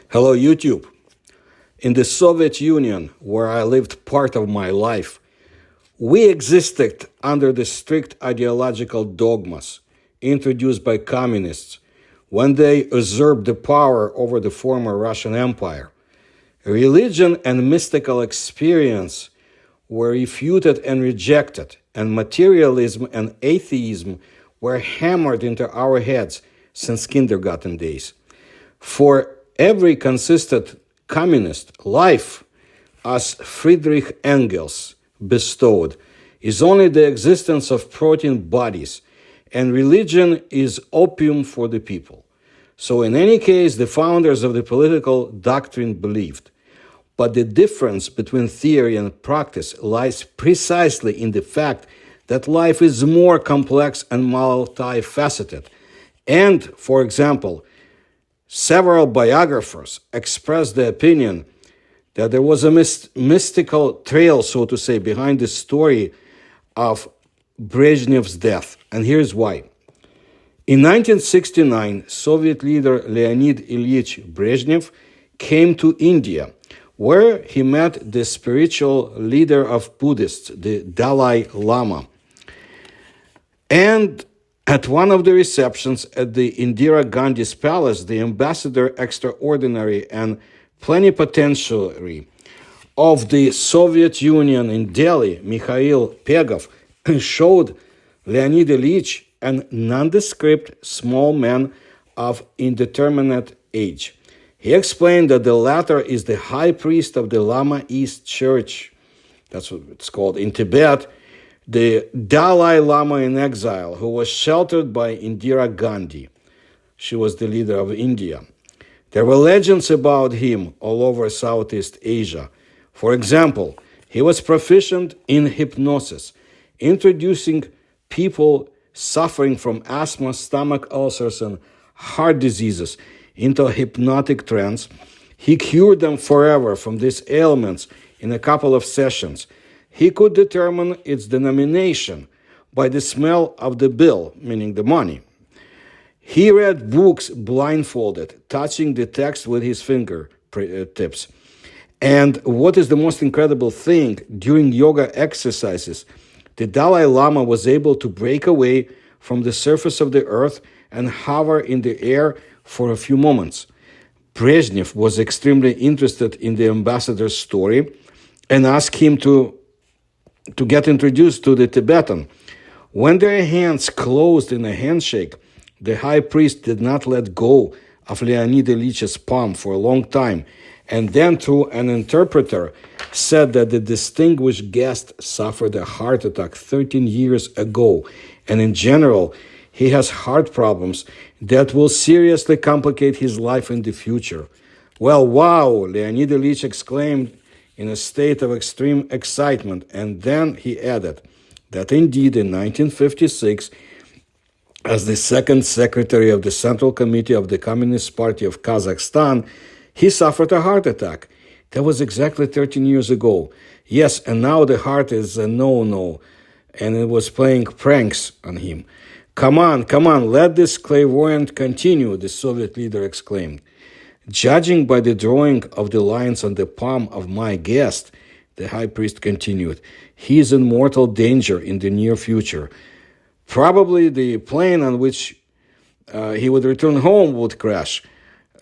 Hello, YouTube. In the Soviet Union, where I lived part of my life, we existed under the strict ideological dogmas introduced by communists when they usurped the power over the former Russian Empire. Religion and mystical experience were refuted and rejected, and materialism and atheism were hammered into our heads since kindergarten days. For every consistent communist, life, as Friedrich Engels bestowed, is only the existence of protein bodies, and religion is opium for the people. So in any case, the founders of the political doctrine believed. But the difference between theory and practice lies precisely in the fact that life is more complex and multifaceted. And, for example, several biographers expressed the opinion that there was a mystical trail, so to say, behind the story of Brezhnev's death. And here's why. In 1969, Soviet leader Leonid Ilyich Brezhnev came to India, where he met the spiritual leader of Buddhists, the Dalai Lama. And at one of the receptions at the Indira Gandhi's palace, the ambassador extraordinary and plenipotentiary of the Soviet Union in Delhi, Mikhail Pegov, showed Leonid Ilyich an nondescript small man of indeterminate age. He explained that the latter is the high priest of the Lama'S church, that's what it's called in Tibet, the Dalai Lama in exile, who was sheltered by Indira Gandhi. She was the leader of India. There were legends about him all over Southeast Asia. For example, he was proficient in hypnosis, introducing people suffering from asthma, stomach ulcers, and heart diseases into a hypnotic trance. He cured them forever from these ailments in a couple of sessions. He could determine its denomination by the smell of the bill, meaning the money. He read books blindfolded, touching the text with his fingertips. And what is the most incredible thing, during yoga exercises, the Dalai Lama was able to break away from the surface of the earth and hover in the air for a few moments. Brezhnev was extremely interested in the ambassador's story and asked him to get introduced to the Tibetan. When their hands closed in a handshake, the high priest did not let go of Leonid Ilyich's palm for a long time, and then through an interpreter said that the distinguished guest suffered a heart attack 13 years ago, and in general, he has heart problems that will seriously complicate his life in the future. Well, wow, Leonid Ilyich exclaimed in a state of extreme excitement, and then he added that indeed in 1956, as the second secretary of the Central Committee of the Communist Party of Kazakhstan, he suffered a heart attack. That was exactly 13 years ago. Yes, and now the heart is a no-no, and it was playing pranks on him. Come on, let this clairvoyant continue, the Soviet leader exclaimed. Judging by the drawing of the lines on the palm of my guest, the high priest continued, he is in mortal danger in the near future. Probably the plane on which he would return home would crash,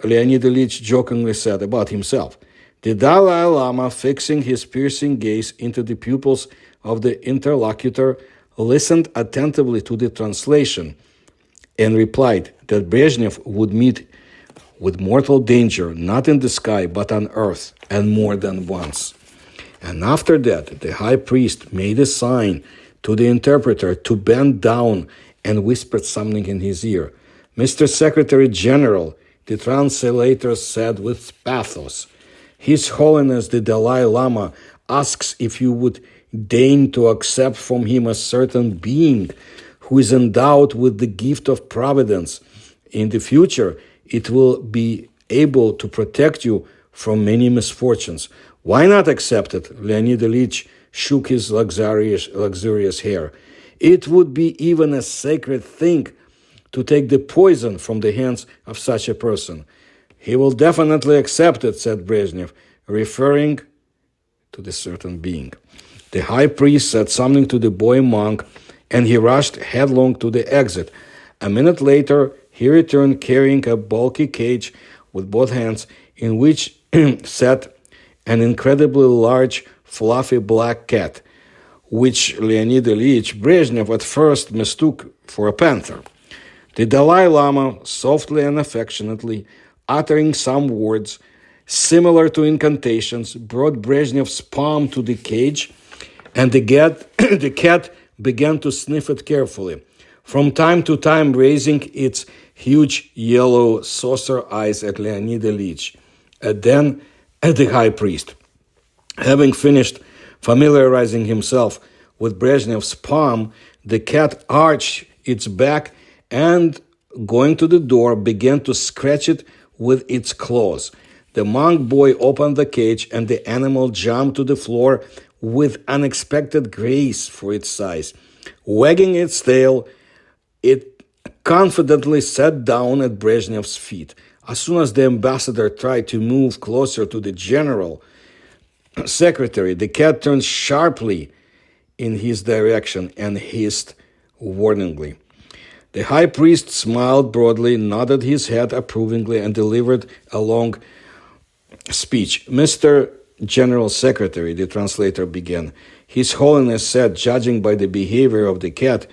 Leonid Ilyich jokingly said about himself. The Dalai Lama, fixing his piercing gaze into the pupils of the interlocutor, listened attentively to the translation and replied that Brezhnev would meet with mortal danger not in the sky but on earth, and more than once. And after that, the high priest made a sign to the interpreter to bend down and whispered something in his ear. Mr. Secretary General, the translator said with pathos, His Holiness the Dalai Lama asks if you would deign to accept from him a certain being who is endowed with the gift of providence. In the future, it will be able to protect you from many misfortunes. Why not accept it? Leonid Ilyich shook his luxurious hair. It would be even a sacred thing to take the poison from the hands of such a person. "He will definitely accept it," said Brezhnev, referring to the certain being. The high priest said something to the boy monk, and he rushed headlong to the exit. A minute later, he returned carrying a bulky cage with both hands, in which sat an incredibly large, fluffy black cat, which Leonid Ilyich Brezhnev at first mistook for a panther. The Dalai Lama, softly and affectionately, uttering some words similar to incantations, brought Brezhnev's palm to the cage, and the cat began to sniff it carefully, from time to time raising its huge yellow saucer eyes at Leonid Ilyich, and then at the high priest. Having finished familiarizing himself with Brezhnev's palm, the cat arched its back and, going to the door, began to scratch it with its claws. The monk boy opened the cage, and the animal jumped to the floor with unexpected grace for its size. Wagging its tail, it confidently sat down at Brezhnev's feet. As soon as the ambassador tried to move closer to the general secretary, the cat turned sharply in his direction and hissed warningly. The high priest smiled broadly, nodded his head approvingly, and delivered a long speech. "Mr. General Secretary," the translator began, "His Holiness said, judging by the behavior of the cat,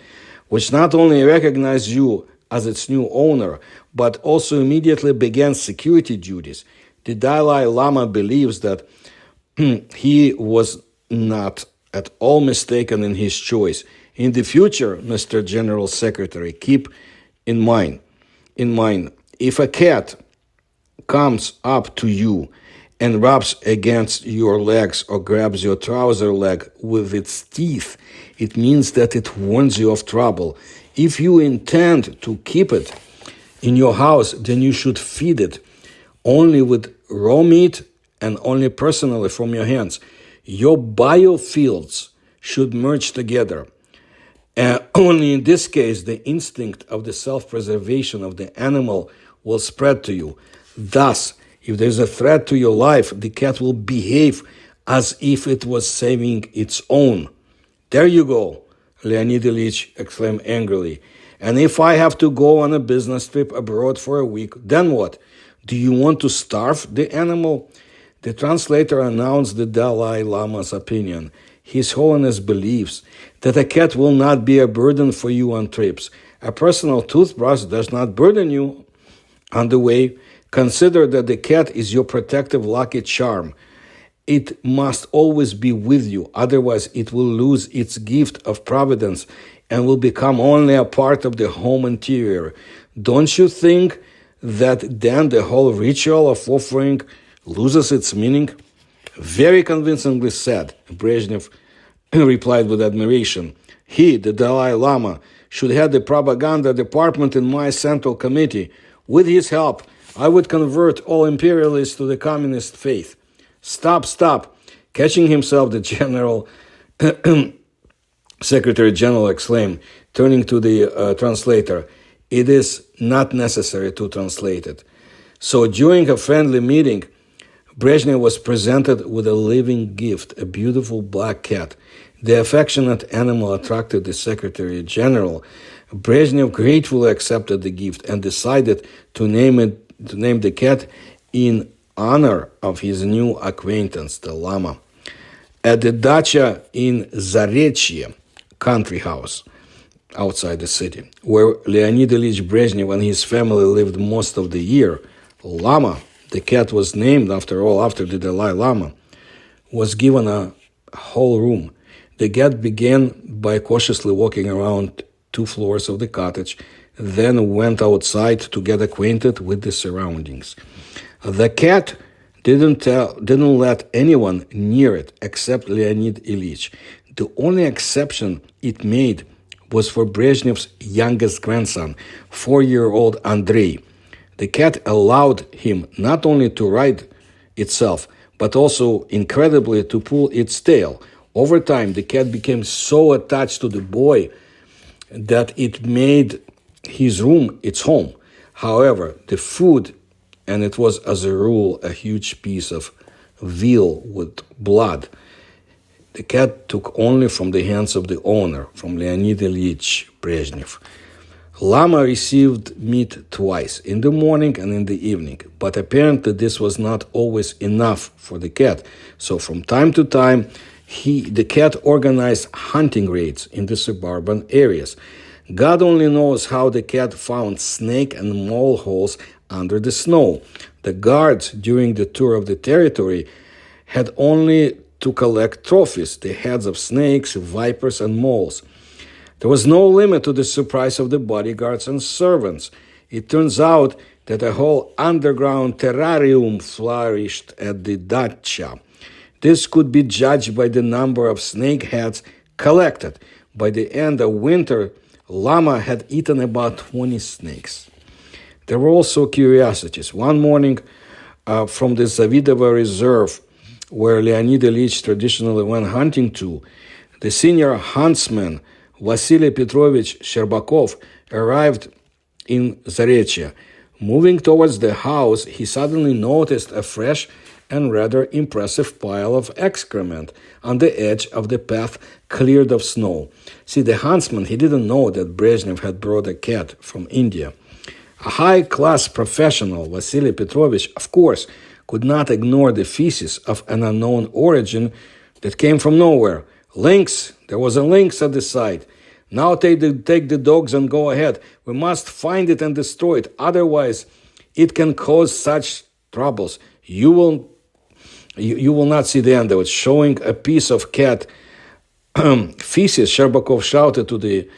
which not only recognized you as its new owner, but also immediately began security duties, the Dalai Lama believes that he was not at all mistaken in his choice. In the future, Mr. General Secretary, keep in mind, if a cat comes up to you and rubs against your legs or grabs your trouser leg with its teeth, it means that it warns you of trouble. If you intend to keep it in your house, then you should feed it only with raw meat and only personally from your hands. Your biofields should merge together. Only in this case, the instinct of the self-preservation of the animal will spread to you. Thus, if there's a threat to your life, the cat will behave as if it was saving its own." "There you go," Leonid Ilyich exclaimed angrily. "And if I have to go on a business trip abroad for a week, then what? Do you want to starve the animal?" The translator announced the Dalai Lama's opinion. "His Holiness believes that a cat will not be a burden for you on trips. A personal toothbrush does not burden you on the way. Consider that the cat is your protective lucky charm. It must always be with you, otherwise it will lose its gift of providence and will become only a part of the home interior. Don't you think that then the whole ritual of offering loses its meaning?" "Very convincingly said," Brezhnev replied with admiration. "He, the Dalai Lama, should head the propaganda department in my central committee. With his help, I would convert all imperialists to the communist faith." Stop. Catching himself, the General Secretary General exclaimed, turning to the translator, "It is not necessary to translate it." So during a friendly meeting, Brezhnev was presented with a living gift, a beautiful black cat. The affectionate animal attracted the Secretary General. Brezhnev gratefully accepted the gift and decided to name the cat in honor of his new acquaintance, the Lama. At the dacha in Zarechye, country house outside the city, where Leonid Ilyich Brezhnev and his family lived most of the year, Lama, the cat was named after the Dalai Lama, was given a whole room. The cat began by cautiously walking around 2 floors of the cottage, then went outside to get acquainted with the surroundings. The cat didn't let anyone near it except Leonid Ilyich. The only exception it made was for Brezhnev's youngest grandson, 4-year-old Andrei. The cat allowed him not only to ride itself, but also, incredibly, to pull its tail. Over time, the cat became so attached to the boy that it made his room its home. However, the food and it was, as a rule, a huge piece of veal with blood. The cat took only from the hands of the owner, from Leonid Ilyich Brezhnev. Lama received meat twice, in the morning and in the evening, but apparently this was not always enough for the cat. So from time to time, the cat organized hunting raids in the suburban areas. God only knows how the cat found snake and mole holes under the snow. The guards, during the tour of the territory, had only to collect trophies, the heads of snakes, vipers, and moles. There was no limit to the surprise of the bodyguards and servants. It turns out that a whole underground terrarium flourished at the dacha. This could be judged by the number of snake heads collected. By the end of winter, Lama had eaten about 20 snakes. There were also curiosities. One morning, from the Zavidovo Reserve, where Leonid Ilyich traditionally went hunting to, the senior huntsman, Vasily Petrovich Sherbakov, arrived in Zarechye. Moving towards the house, he suddenly noticed a fresh and rather impressive pile of excrement on the edge of the path cleared of snow. See, the huntsman, he didn't know that Brezhnev had brought a cat from India. A high-class professional, Vasily Petrovich, of course, could not ignore the feces of an unknown origin that came from nowhere. Lynx, there was a lynx at the site. Now take the dogs and go ahead. We must find it and destroy it. Otherwise, it can cause such troubles. You will not see the end of it. Showing a piece of cat feces, Sherbakov shouted to the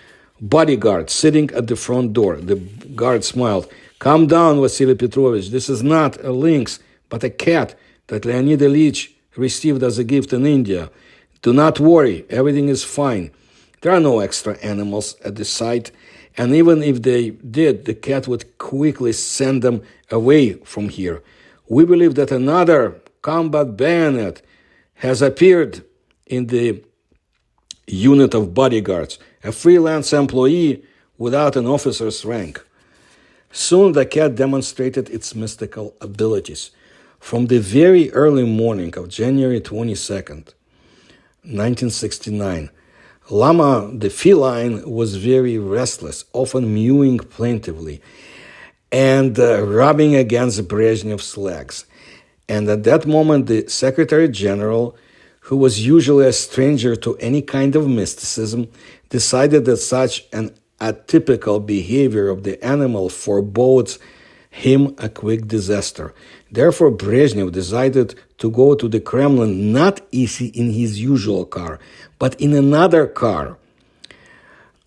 bodyguard sitting at the front door. The guard smiled. Calm down, Vasily Petrovich. This is not a lynx, but a cat that Leonid Ilyich received as a gift in India. Do not worry. Everything is fine. There are no extra animals at the site, and even if they did, the cat would quickly send them away from here. We believe that another combat bayonet has appeared in the unit of bodyguards, a freelance employee without an officer's rank. Soon the cat demonstrated its mystical abilities. From the very early morning of January 22nd, 1969, Lama, the feline, was very restless, often mewing plaintively and rubbing against Brezhnev's legs. And at that moment, the Secretary General, who was usually a stranger to any kind of mysticism, decided that such an atypical behavior of the animal forebodes him a quick disaster. Therefore, Brezhnev decided to go to the Kremlin not easy in his usual car, but in another car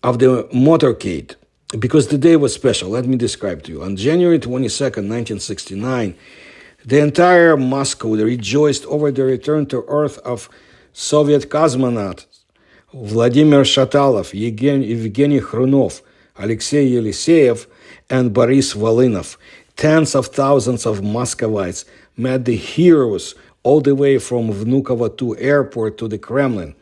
of the motorcade, because the day was special. Let me describe to you. On January 22nd, 1969, the entire Moscow rejoiced over the return to Earth of Soviet cosmonauts Vladimir Shatalov, Evgeny Khrunov, Alexei Yeliseyev, and Boris Volynov. Tens of thousands of Muscovites met the heroes all the way from Vnukovo 2 airport to the Kremlin.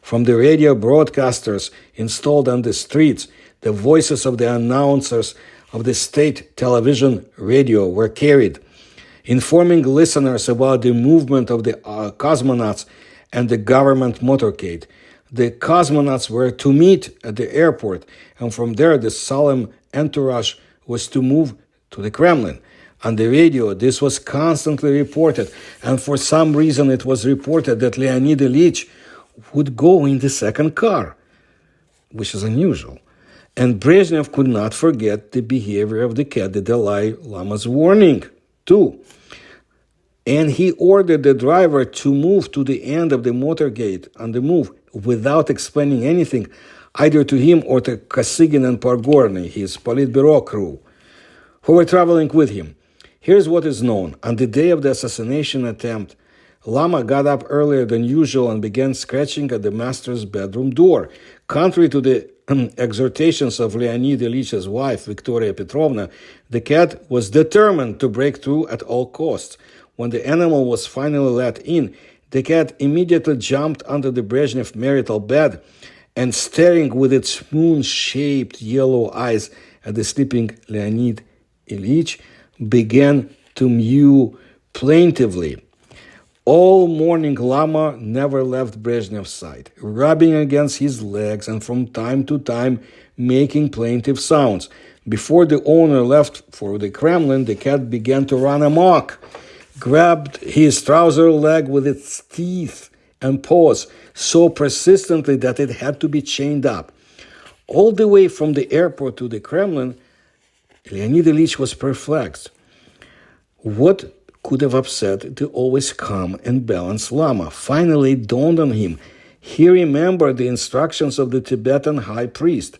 From the radio broadcasters installed on the streets, the voices of the announcers of the state television radio were carried, informing listeners about the movement of the cosmonauts and the government motorcade. The cosmonauts were to meet at the airport, and from there the solemn entourage was to move to the Kremlin. On the radio, this was constantly reported, and for some reason it was reported that Leonid Ilyich would go in the second car, which is unusual. And Brezhnev could not forget the behavior of the cat, the Dalai Lama's warning, too. And he ordered the driver to move to the end of the motorcade on the move without explaining anything, either to him or to Kosygin and Podgorny, his Politburo crew, who were traveling with him. Here's what is known. On the day of the assassination attempt, Lama got up earlier than usual and began scratching at the master's bedroom door. Contrary to the exhortations of Leonid Ilyich's wife, Victoria Petrovna, the cat was determined to break through at all costs. When the animal was finally let in, the cat immediately jumped under the Brezhnev marital bed and, staring with its moon-shaped yellow eyes at the sleeping Leonid Ilyich, began to mew plaintively. All morning, Lama never left Brezhnev's side, rubbing against his legs and from time to time making plaintive sounds. Before the owner left for the Kremlin, the cat began to run amok, grabbed his trouser leg with its teeth and paws so persistently that it had to be chained up. All the way from the airport to the Kremlin, Leonid Ilyich was perplexed. What could have upset the always calm and balanced Lama? Finally it dawned on him. He remembered the instructions of the Tibetan high priest.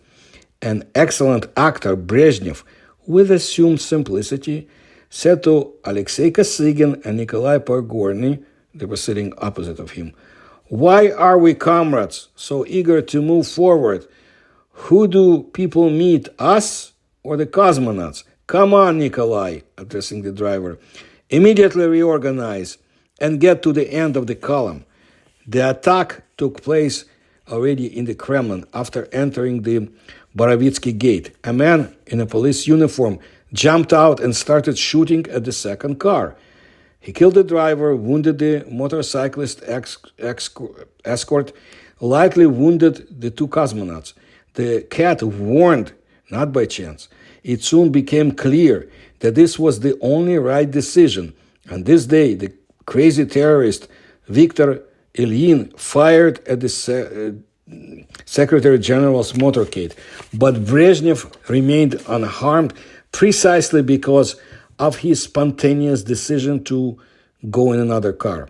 An excellent actor, Brezhnev, with assumed simplicity, said to Alexei Kosygin and Nikolai Podgorny, they were sitting opposite of him, "Why are we comrades so eager to move forward? Who do people meet, us or the cosmonauts? Come on, Nikolai," addressing the driver, "immediately reorganize and get to the end of the column." The attack took place already in the Kremlin after entering the Borovitsky Gate. A man in a police uniform jumped out and started shooting at the second car. He killed the driver, wounded the motorcyclist escort, lightly wounded the two cosmonauts. The cat warned, not by chance. It soon became clear that this was the only right decision. On this day, the crazy terrorist Viktor Ilyin fired at the Secretary General's motorcade, but Brezhnev remained unharmed precisely because of his spontaneous decision to go in another car.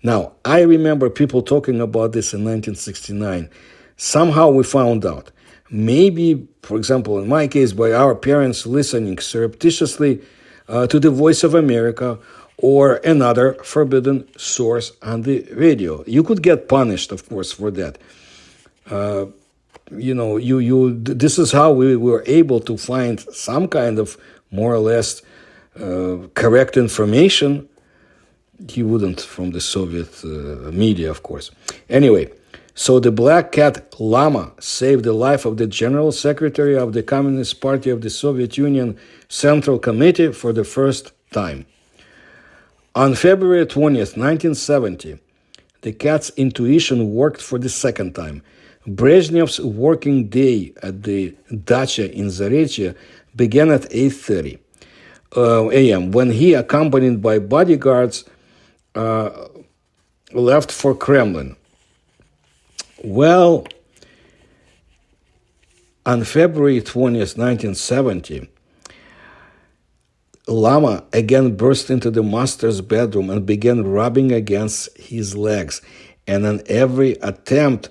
Now, I remember people talking about this in 1969. Somehow we found out. Maybe, for example, in my case, by our parents listening surreptitiously to the Voice of America or another forbidden source on the radio. You could get punished, of course, for that. This is how we were able to find some kind of more or less correct information. He wouldn't from the Soviet media, of course. Anyway, so the black cat Lama saved the life of the General Secretary of the Communist Party of the Soviet Union Central Committee for the first time. On February 20th, 1970, the cat's intuition worked for the second time. Brezhnev's working day at the dacha in Zarechye began at 8:30 a.m. when he, accompanied by bodyguards, left for Kremlin. Well, on February 20th, 1970, Lama again burst into the master's bedroom and began rubbing against his legs. And on every attempt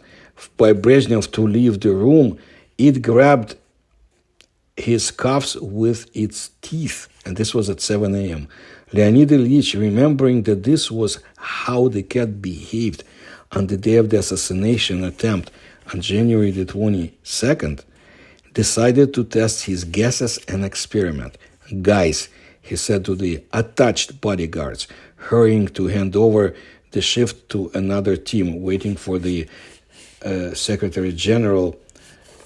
by Brezhnev to leave the room, it grabbed his cuffs with its teeth. And this was at 7 a.m. Leonid Ilyich, remembering that this was how the cat behaved on the day of the assassination attempt on January the 22nd, decided to test his guesses and experiment. "Guys," he said to the attached bodyguards, hurrying to hand over the shift to another team waiting for the Secretary General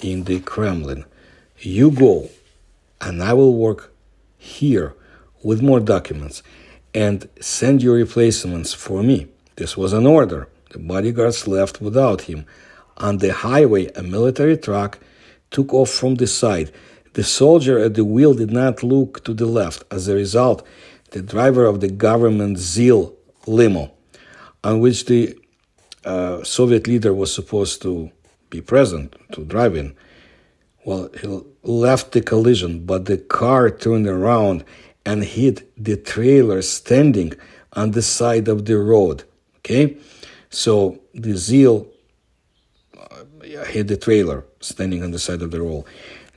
in the Kremlin. "You go, and I will work here with more documents, and send your replacements for me." This was an order. The bodyguards left without him. On the highway, a military truck took off from the side. The soldier at the wheel did not look to the left. As a result, the driver of the government Zeal limo, on which the Soviet leader was supposed to be present, to drive in, well, he left the collision, but the car turned around and hit the trailer standing on the side of the road. Okay? So the Zeal hit the trailer standing on the side of the road.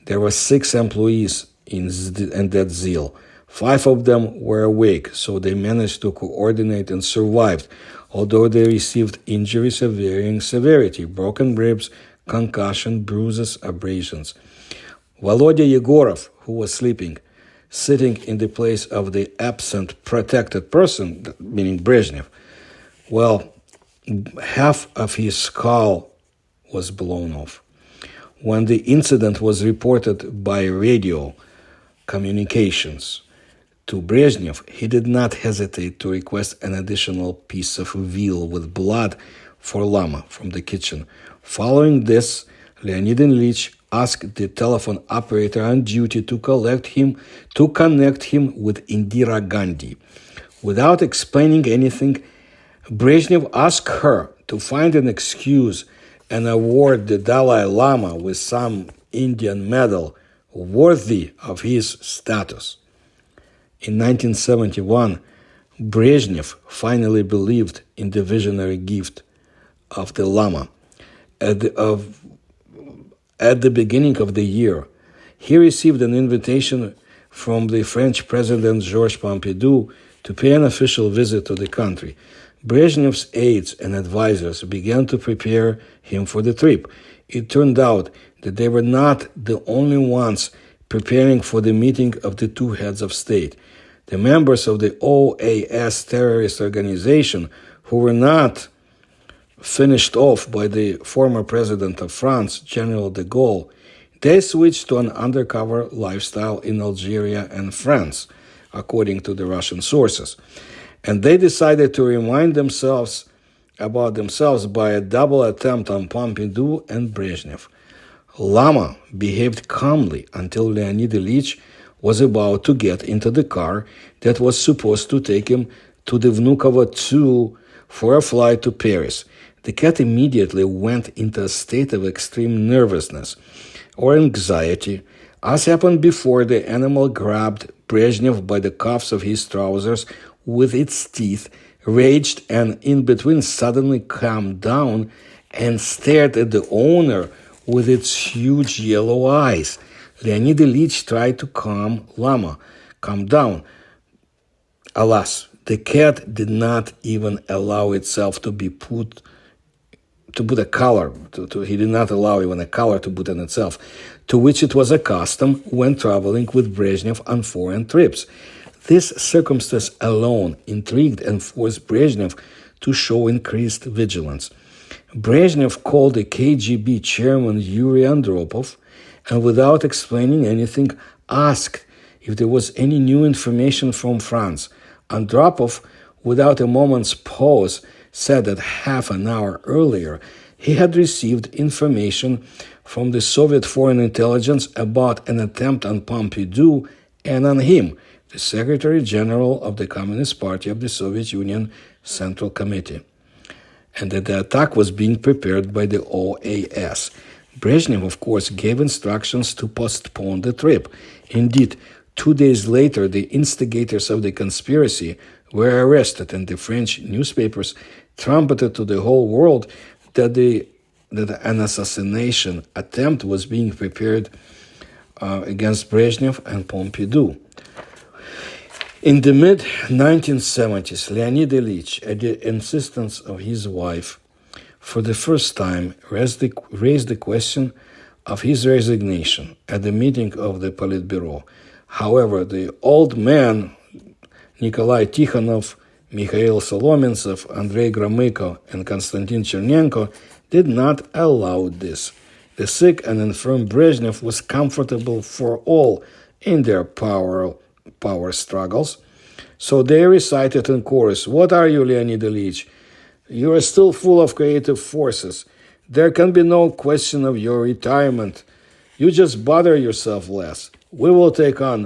There were 6 employees in that Zeal. 5 of them were awake, so they managed to coordinate and survived, although they received injuries of varying severity, broken ribs, concussion, bruises, abrasions. Volodya Yegorov, who was sleeping, sitting in the place of the absent protected person, meaning Brezhnev, well, half of his skull was blown off. When the incident was reported by radio communications to Brezhnev, he did not hesitate to request an additional piece of veal with blood for Lama from the kitchen. Following this, Leonid Ilyich asked the telephone operator on duty to connect him with Indira Gandhi. Without explaining anything, Brezhnev asked her to find an excuse and award the Dalai Lama with some Indian medal worthy of his status. In 1971, Brezhnev finally believed in the visionary gift of the Lama. At the beginning of the year, he received an invitation from the French President Georges Pompidou to pay an official visit to the country. Brezhnev's aides and advisors began to prepare him for the trip. It turned out that they were not the only ones preparing for the meeting of the two heads of state. The members of the OAS terrorist organization, who were not finished off by the former president of France, General de Gaulle, they switched to an undercover lifestyle in Algeria and France, according to the Russian sources. And they decided to remind themselves about themselves by a double attempt on Pompidou and Brezhnev. Lama behaved calmly until Leonid Ilyich was about to get into the car that was supposed to take him to the Vnukovo 2 for a flight to Paris. The cat immediately went into a state of extreme nervousness or anxiety. As happened before, the animal grabbed Brezhnev by the cuffs of his trousers with its teeth, raged, and in between suddenly calmed down and stared at the owner with its huge yellow eyes. Leonid Ilyich tried to calm Lama. Calm down. Alas, the cat did not even allow itself to put a collar. He did not allow even a collar to put on itself, to which it was accustomed when traveling with Brezhnev on foreign trips. This circumstance alone intrigued and forced Brezhnev to show increased vigilance. Brezhnev called the KGB chairman Yuri Andropov and, without explaining anything, asked if there was any new information from France. Andropov, without a moment's pause, said that half an hour earlier he had received information from the Soviet Foreign Intelligence about an attempt on Pompidou and on him, the Secretary General of the Communist Party of the Soviet Union Central Committee, and that the attack was being prepared by the OAS. Brezhnev, of course, gave instructions to postpone the trip. Indeed, 2 days later, the instigators of the conspiracy were arrested, and the French newspapers trumpeted to the whole world that an assassination attempt was being prepared against Brezhnev and Pompidou. In the mid-1970s, Leonid Ilyich, at the insistence of his wife, for the first time raised the question of his resignation at the meeting of the Politburo. However, the old men, Nikolai Tikhonov, Mikhail Solomentsov, Andrei Gromyko, and Konstantin Chernenko did not allow this. The sick and infirm Brezhnev was comfortable for all in their power struggles. So they recited in chorus, "What are you, Leonid Ilyich? You are still full of creative forces. There can be no question of your retirement. You just bother yourself less. We will take on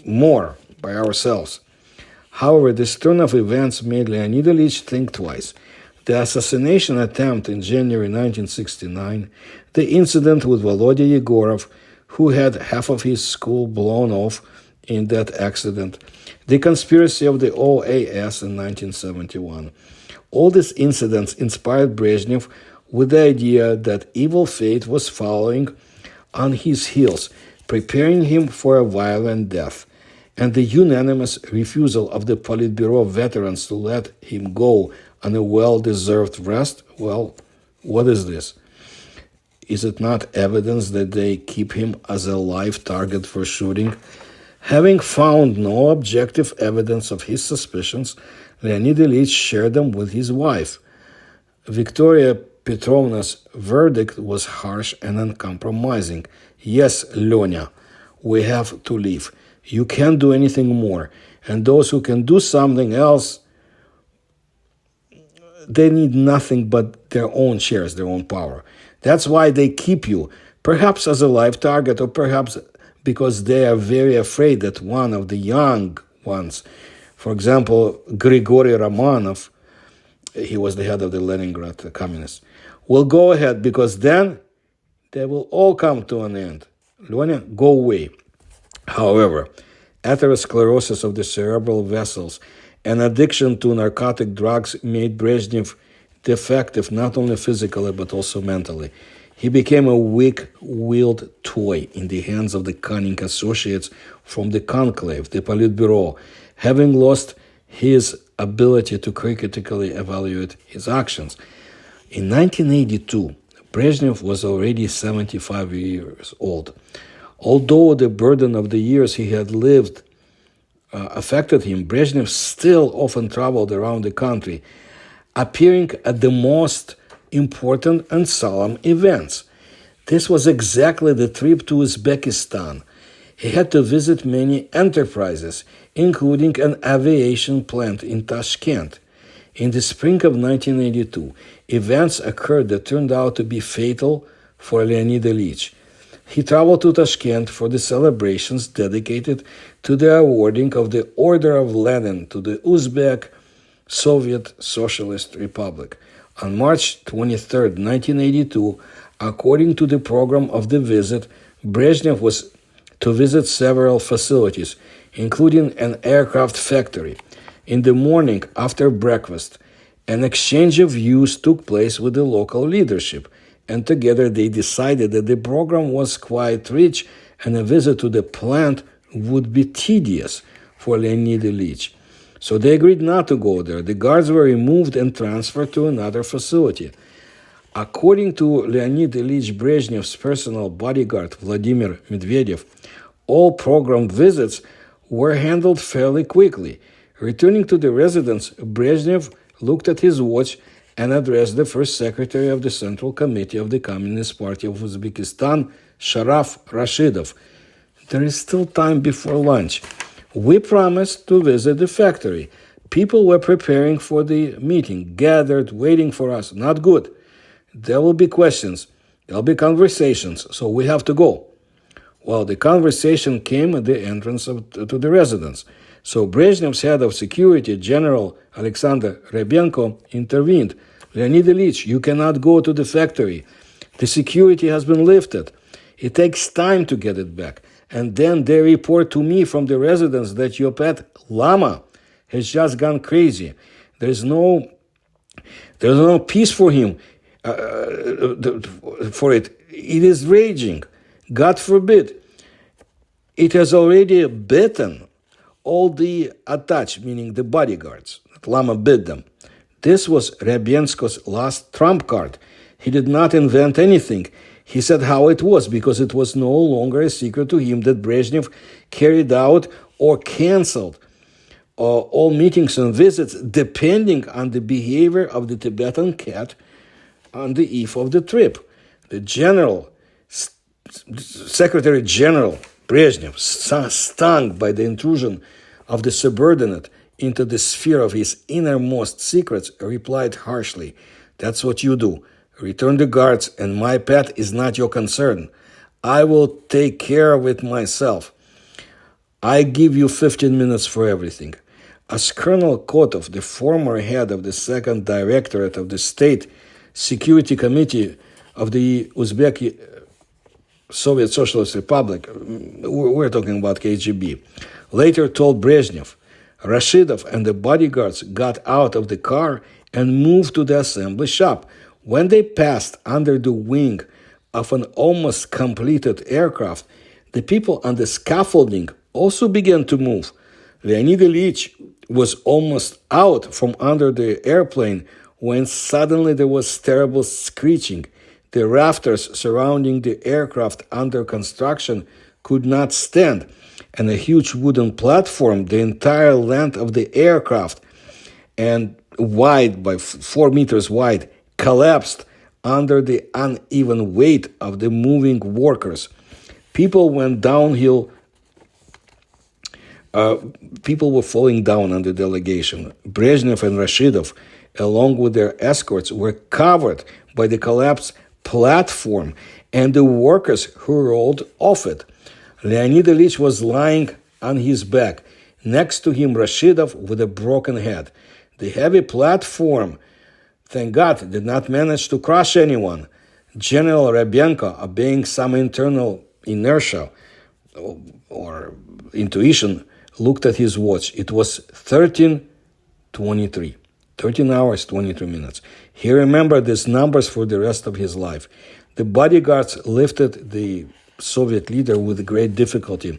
more by ourselves." However, this turn of events made Leonid Ilyich think twice. The assassination attempt in January 1969, the incident with Volodya Yegorov, who had half of his school blown off in that accident, the conspiracy of the OAS in 1971. All these incidents inspired Brezhnev with the idea that evil fate was following on his heels, preparing him for a violent death. And the unanimous refusal of the Politburo veterans to let him go on a well-deserved rest, well, what is this? Is it not evidence that they keep him as a live target for shooting? Having found no objective evidence of his suspicions, Leonid Ilyich shared them with his wife. Victoria Petrovna's verdict was harsh and uncompromising. "Yes, Lenya, we have to leave. You can't do anything more. And those who can do something else, they need nothing but their own shares, their own power. That's why they keep you, perhaps as a live target, or perhaps because they are very afraid that one of the young ones, for example, Grigory Romanov, he was the head of the Leningrad communists, will go ahead, because then they will all come to an end. Lyonya, go away. However, atherosclerosis of the cerebral vessels and addiction to narcotic drugs made Brezhnev defective not only physically but also mentally. He became a weak-willed toy in the hands of the cunning associates from the conclave, the Politburo, having lost his ability to critically evaluate his actions. In 1982, Brezhnev was already 75 years old. Although the burden of the years he had lived affected him, Brezhnev still often traveled around the country, appearing at the most important and solemn events. This was exactly the trip to Uzbekistan. He had to visit many enterprises, including an aviation plant in Tashkent. In the spring of 1982, events occurred that turned out to be fatal for Leonid Ilyich. He traveled to Tashkent for the celebrations dedicated to the awarding of the Order of Lenin to the Uzbek Soviet Socialist Republic. On March 23, 1982, according to the program of the visit, Brezhnev was to visit several facilities, including an aircraft factory. In the morning, after breakfast, an exchange of views took place with the local leadership, and together they decided that the program was quite rich and a visit to the plant would be tedious for Leonid Ilyich. So they agreed not to go there. The guards were removed and transferred to another facility. According to Leonid Ilyich Brezhnev's personal bodyguard, Vladimir Medvedev, all programmed visits were handled fairly quickly. Returning to the residence, Brezhnev looked at his watch and addressed the first secretary of the Central Committee of the Communist Party of Uzbekistan, Sharaf Rashidov. There is still time before lunch. We promised to visit the factory. People were preparing for the meeting, gathered, waiting for us. Not good. There will be questions. There will be conversations, so we have to go. Well, the conversation came at the entrance to the residence. So Brezhnev's head of security, General Alexander Rebenko, intervened. Leonid Ilyich, you cannot go to the factory. The security has been lifted. It takes time to get it back. And then they report to me from the residence that your pet Lama has just gone crazy. There's no peace for him, for it. It is raging. God forbid. It has already bitten all the attached, meaning the bodyguards. Lama bit them. This was Rebensko's last trump card. He did not invent anything. He said how it was, because it was no longer a secret to him that Brezhnev carried out or canceled all meetings and visits depending on the behavior of the Tibetan cat on the eve of the trip. The Secretary General Brezhnev, stung by the intrusion of the subordinate into the sphere of his innermost secrets, replied harshly, "That's what you do. Return the guards, and my pet is not your concern. I will take care of it myself. I give you 15 minutes for everything." As Colonel Kotov, the former head of the second directorate of the State Security Committee of the Uzbek Soviet Socialist Republic, we're talking about KGB, later told Brezhnev, Rashidov and the bodyguards got out of the car and moved to the assembly shop. When they passed under the wing of an almost completed aircraft, the people on the scaffolding also began to move. Leonid Ilyich was almost out from under the airplane when suddenly there was terrible screeching. The rafters surrounding the aircraft under construction could not stand, and a huge wooden platform, the entire length of the aircraft, and wide by 4 meters wide, collapsed under the uneven weight of the moving workers. People went downhill People were falling down on the delegation. Brezhnev and Rashidov, along with their escorts, were covered by the collapsed platform and the workers who rolled off it. Leonid Ilyich was lying on his back. Next to him, Rashidov with a broken head. The heavy platform, thank God, did not manage to crush anyone. General Ryabenko, obeying some internal inertia or intuition, looked at his watch. It was 13:23. 13 hours, 23 minutes. He remembered these numbers for the rest of his life. The bodyguards lifted the Soviet leader with great difficulty.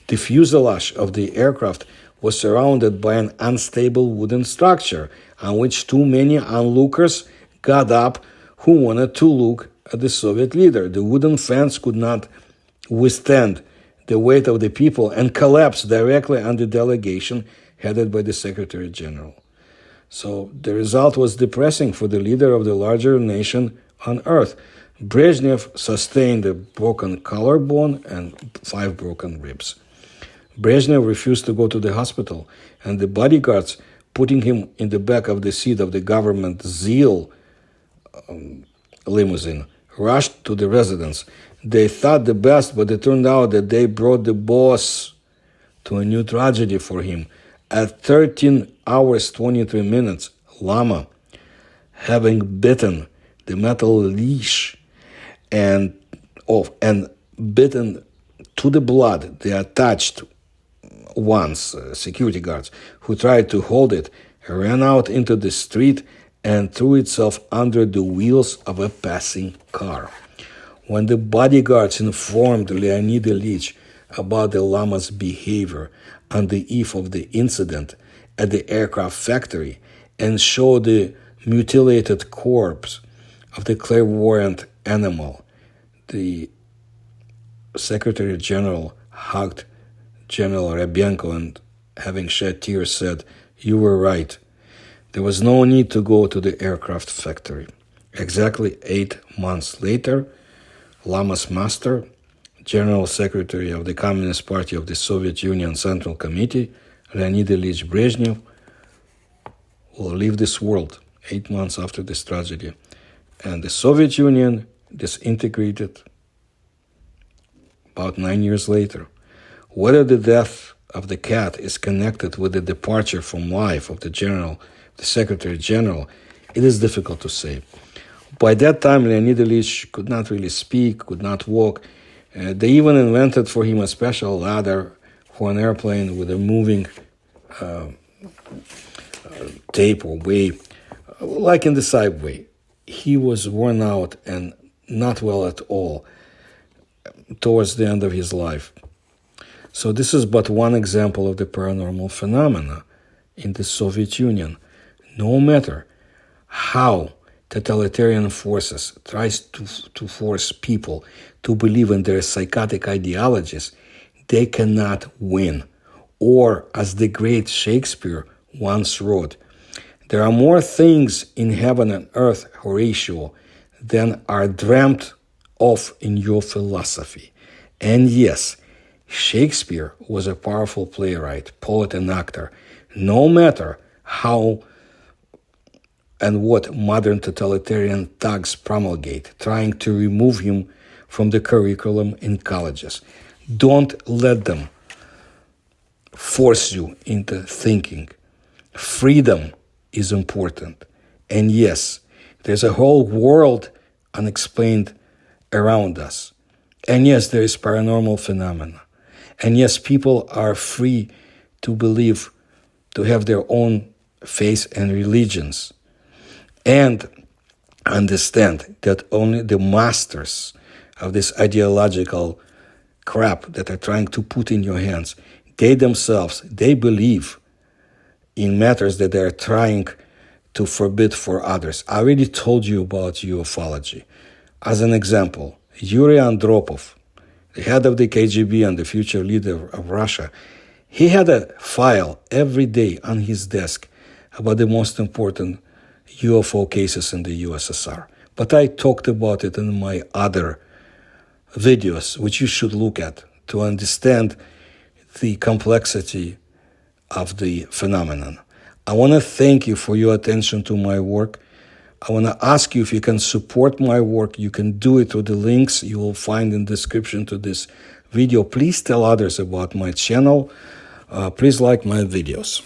The fuselage of the aircraft was surrounded by an unstable wooden structure on which too many onlookers got up who wanted to look at the Soviet leader. The wooden fence could not withstand the weight of the people and collapsed directly on the delegation headed by the Secretary General. So the result was depressing for the leader of the larger nation on earth. Brezhnev sustained a broken collarbone and 5 broken ribs. Brezhnev refused to go to the hospital, and the bodyguards, putting him in the back of the seat of the government Zeal limousine, rushed to the residence. They thought the best, but it turned out that they brought the boss to a new tragedy for him. At 13 hours, 23 minutes, Lama, having bitten the metal leash and bitten to the blood the attached ones, security guards, who tried to hold it, ran out into the street and threw itself under the wheels of a passing car. When the bodyguards informed Leonid Ilyich about the Lama's behavior on the eve of the incident at the aircraft factory and showed the mutilated corpse of the clairvoyant animal, the Secretary General hugged General Ryabenko and, having shed tears, said, "You were right. There was no need to go to the aircraft factory." Exactly 8 months later, Lama's master, General Secretary of the Communist Party of the Soviet Union Central Committee, Leonid Ilyich Brezhnev, will leave this world 8 months after this tragedy. And the Soviet Union disintegrated about 9 years later. Whether the death of the cat is connected with the departure from life of the Secretary General, it is difficult to say. By that time, Leonid Ilyich could not really speak, could not walk. They even invented for him a special ladder for an airplane with a moving tape or way, like in the subway. He was worn out and not well at all towards the end of his life. So this is but one example of the paranormal phenomena in the Soviet Union. No matter how totalitarian forces tries to force people to believe in their psychotic ideologies, they cannot win. Or, as the great Shakespeare once wrote, "There are more things in heaven and earth, Horatio, than are dreamt of in your philosophy." And yes, Shakespeare was a powerful playwright, poet, and actor. No matter how and what modern totalitarian thugs promulgate, trying to remove him from the curriculum in colleges. Don't let them force you into thinking. Freedom is important. And yes, there's a whole world unexplained around us. And yes, there is paranormal phenomena. And yes, people are free to believe, to have their own faith and religions. And understand that only the masters of this ideological crap that are trying to put in your hands, they themselves, they believe in matters that they are trying to forbid for others. I already told you about ufology. As an example, Yuri Andropov, the head of the KGB and the future leader of Russia, he had a file every day on his desk about the most important UFO cases in the USSR. But I talked about it in my other videos, which you should look at to understand the complexity of the phenomenon. I want to thank you for your attention to my work. I want to ask you if you can support my work. You can do it through the links you will find in the description to this video. Please tell others about my channel. Please like my videos.